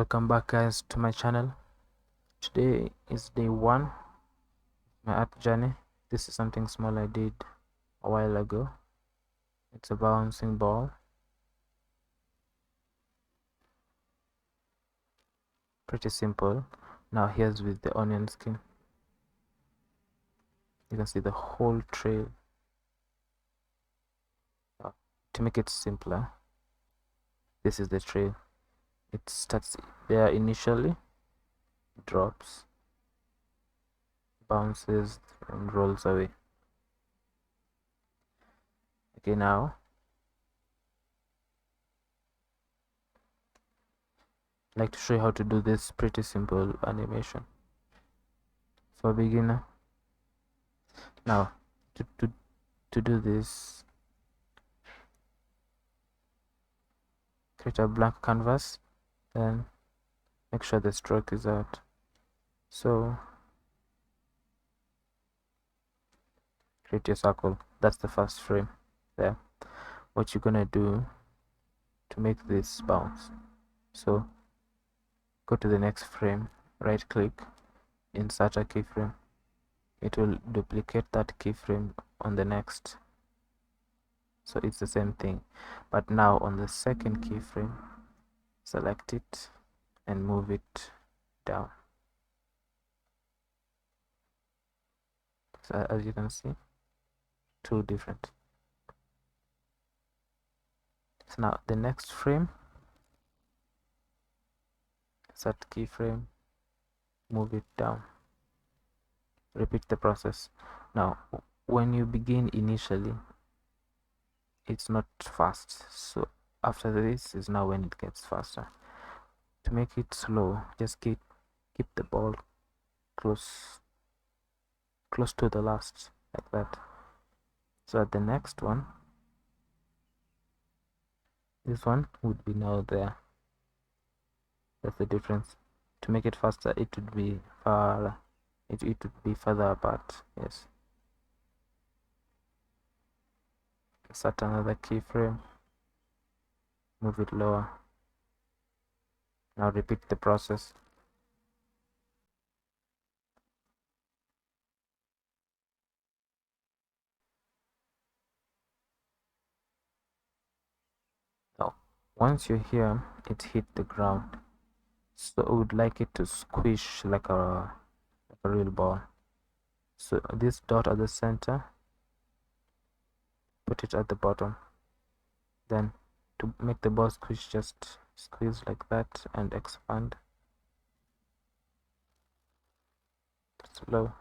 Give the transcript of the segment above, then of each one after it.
Welcome back, guys, to my channel. Today is day one, my art journey. This is something small I did a while ago. It's a bouncing ball. Pretty simple. Now here's with the onion skin. You can see the whole trail. To make it simpler, this is the trail. It starts there initially, drops, bounces, and rolls away. Okay, now I'd like to show you how to do this pretty simple animation for a beginner. Now to do this, create a blank canvas, then make sure the stroke is out. So create your circle. That's the first frame there. What you're gonna do to make this bounce, so go to the next frame, right click, insert a keyframe. It will duplicate that keyframe on the next, so it's the same thing, but now on the second keyframe, select it and move it down. So as you can see, two different. So now the next frame, set keyframe, move it down, repeat the process. Now when you begin initially, it's not fast, so after this is now when it gets faster. To make it slow, just keep the ball close to the last, like that. So at the next one, this one would be now there. That's the difference. To make it faster, it would be it would be further apart. Yes. Set another keyframe, move it lower. Now repeat the process. Now once you're here, it hit the ground, so I would like it to squish like a real ball. So this dot at the center, put it at the bottom. Then to make the ball squish, just squeeze like that and expand. Slow.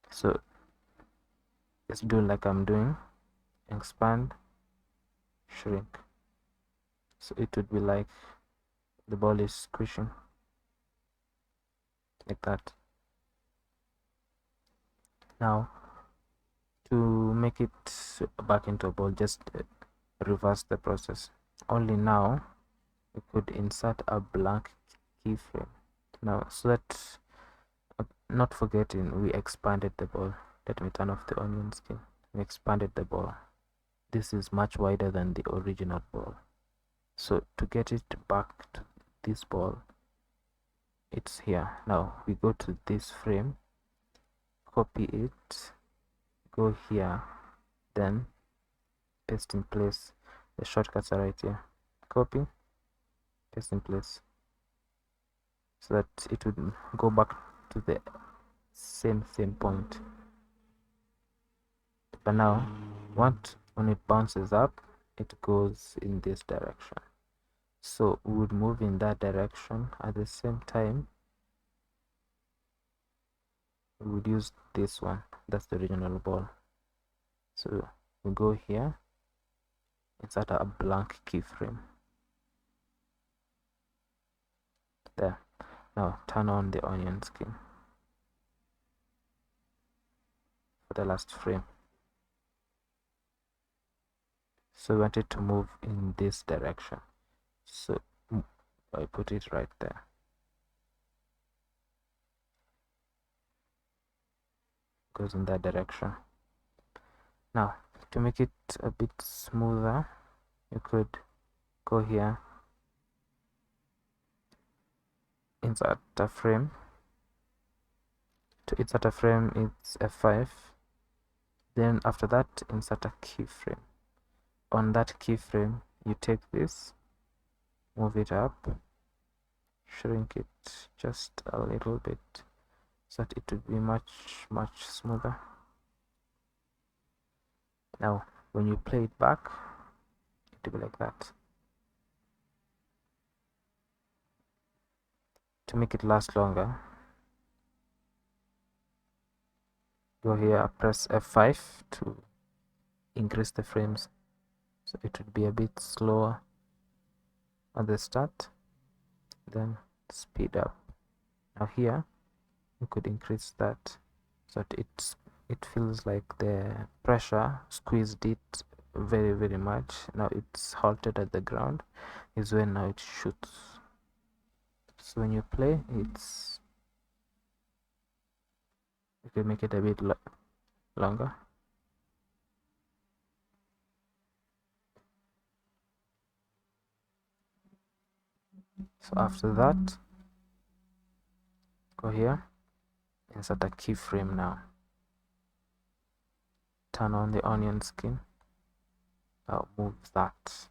So just do like I'm doing, expand, shrink. So it would be like the ball is squishing, like that. Now to make it back into a ball, just reverse the process. Only now we could insert a blank keyframe. Now, so that not forgetting, we expanded the ball. Let me turn off the onion skin. We expanded the ball. This is much wider than the original ball. So to get it back to this ball, it's here. Now we go to this frame, copy it, go here, then paste in place. The shortcuts are right here. Copy, paste in place, so that it would go back to the same point. But now when it bounces up, it goes in this direction, so we would move in that direction. At the same time, we would use this one, that's the original ball. So we go here, insert a blank keyframe there. Now turn on the onion skin for the last frame. So we want it to move in this direction, so I put it right there. Goes in that direction. Now to make it a bit smoother, you could go here, insert a frame. To insert a frame, it's F5. Then after that, insert a keyframe. On that keyframe, you take this, move it up, shrink it just a little bit so that it would be much smoother. Now when you play it back, it will be like that. To make it last longer, go here, press F5 to increase the frames, so it would be a bit slower at the start, then speed up. Now here you could increase that so that it feels like the pressure squeezed it very much. Now it's halted at the ground, is when now it shoots. So when you play, it's, you can make it a bit longer. So after that, go here, insert a keyframe. Now turn on the onion skin. Now move that.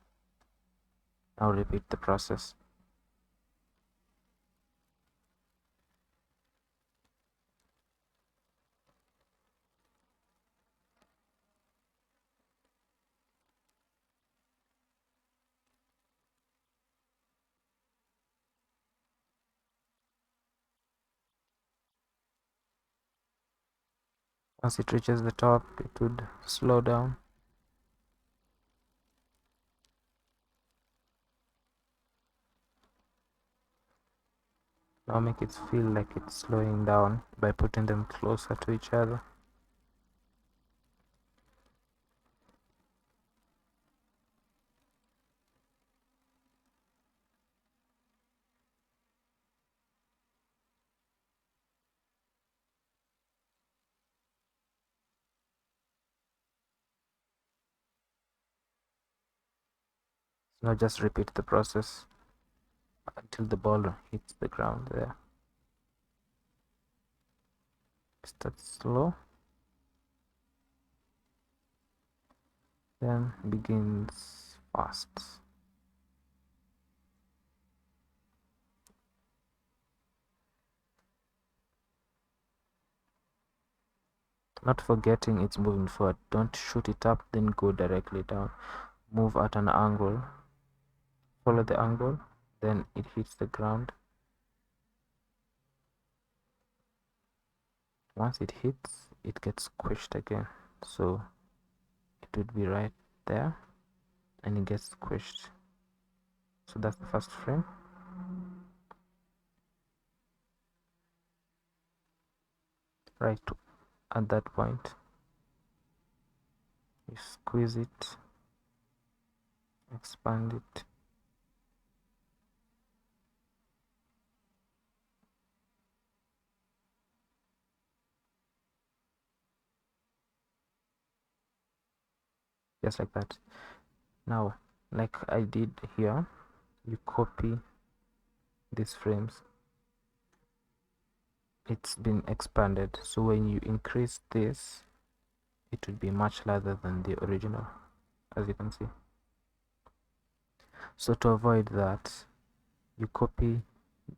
Now repeat the process. Once it reaches the top, it would slow down. Now make it feel like it's slowing down by putting them closer to each other. Now just repeat the process until the ball hits the ground there. Start slow, then begins fast. Not forgetting it's moving forward. Don't shoot it up then go directly down. Move at an angle, follow the angle, then it hits the ground. Once it hits, it gets squished again, so it would be right there and it gets squished. So that's the first frame. Right at that point, you squeeze it, expand it, just like that. Now, like I did here, you copy these frames. It's been expanded, so when you increase this, it would be much larger than the original, as you can see. So to avoid that, you copy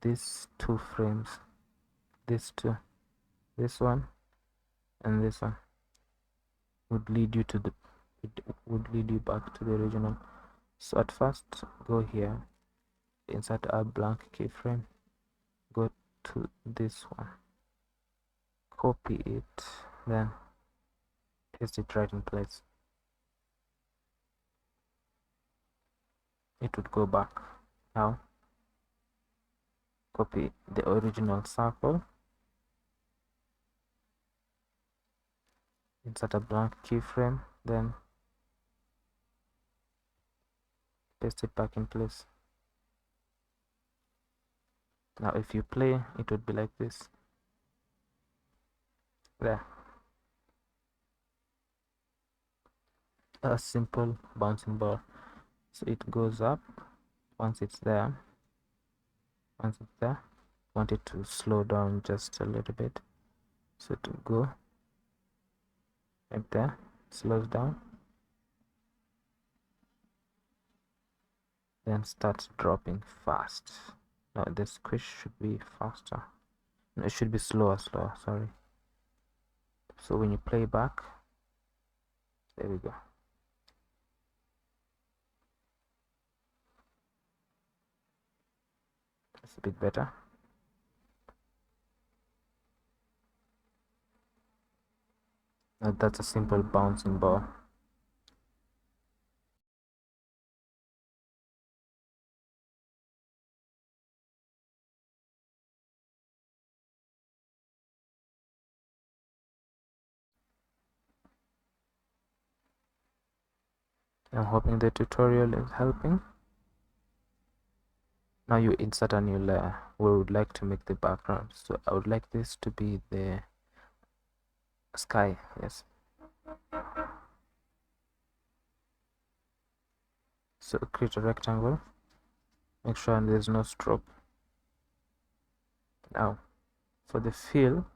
these two frames, these two, this one and this one, would lead you to the, it would lead you back to the original. So at first, go here, insert a blank keyframe, go to this one, copy it, then paste it right in place. It would go back. Now copy the original circle, insert a blank keyframe, then paste it back in place. Now if you play, it would be like this. There, a simple bouncing ball. So it goes up. Once it's there, want it to slow down just a little bit, so to go right there, slows down, then starts dropping fast. Now the squish should be faster. No, it should be slower, sorry. So when you play back, there we go. It's a bit better. Now that's a simple bouncing ball. I'm hoping the tutorial is helping. Now you insert a new layer. We would like to make the background, so I would like this to be the sky. Yes, so create a rectangle, make sure there's no stroke. Now for the fill,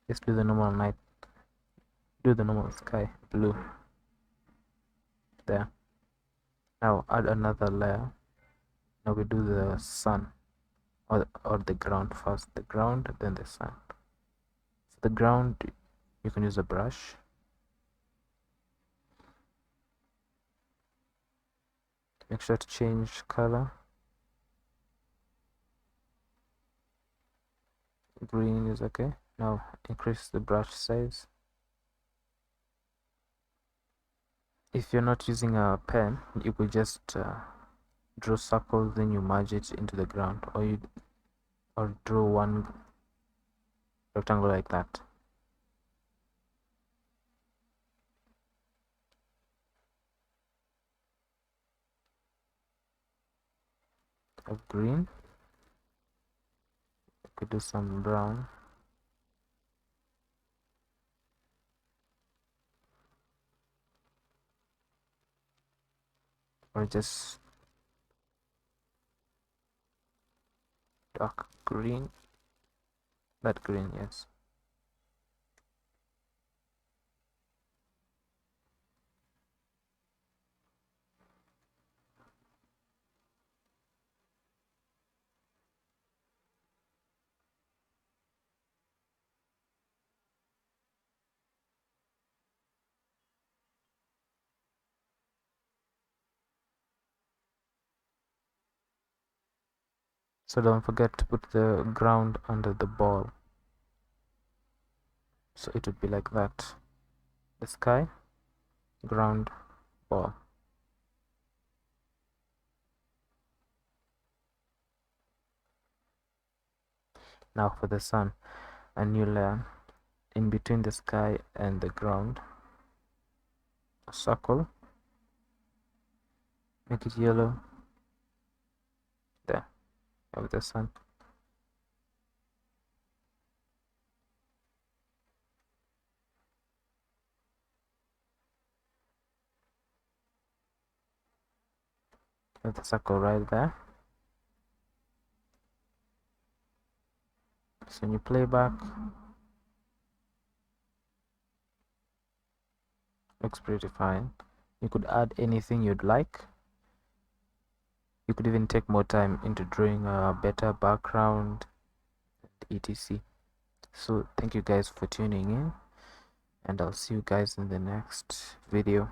just do the normal night, do the normal sky blue there. Now add another layer. Now we do the sun, or the ground first. The ground, then the sun. For the ground, you can use a brush. Make sure to change color. Green is okay. Now increase the brush size. If you're not using a pen, you could just draw circles, then you merge it into the ground, or draw one rectangle like that. Of green, you could do some brown. Or just dark green. That green, yes. So don't forget to put the ground under the ball. So it would be like that. The sky, ground, ball. Now for the sun, a new layer in between the sky and the ground. A circle. Make it yellow. There, of the sun. Have the circle right there. So when you play back, looks pretty fine. You could add anything you'd like. You could even take more time into drawing a better background, etc. So thank you guys for tuning in, and I'll see you guys in the next video.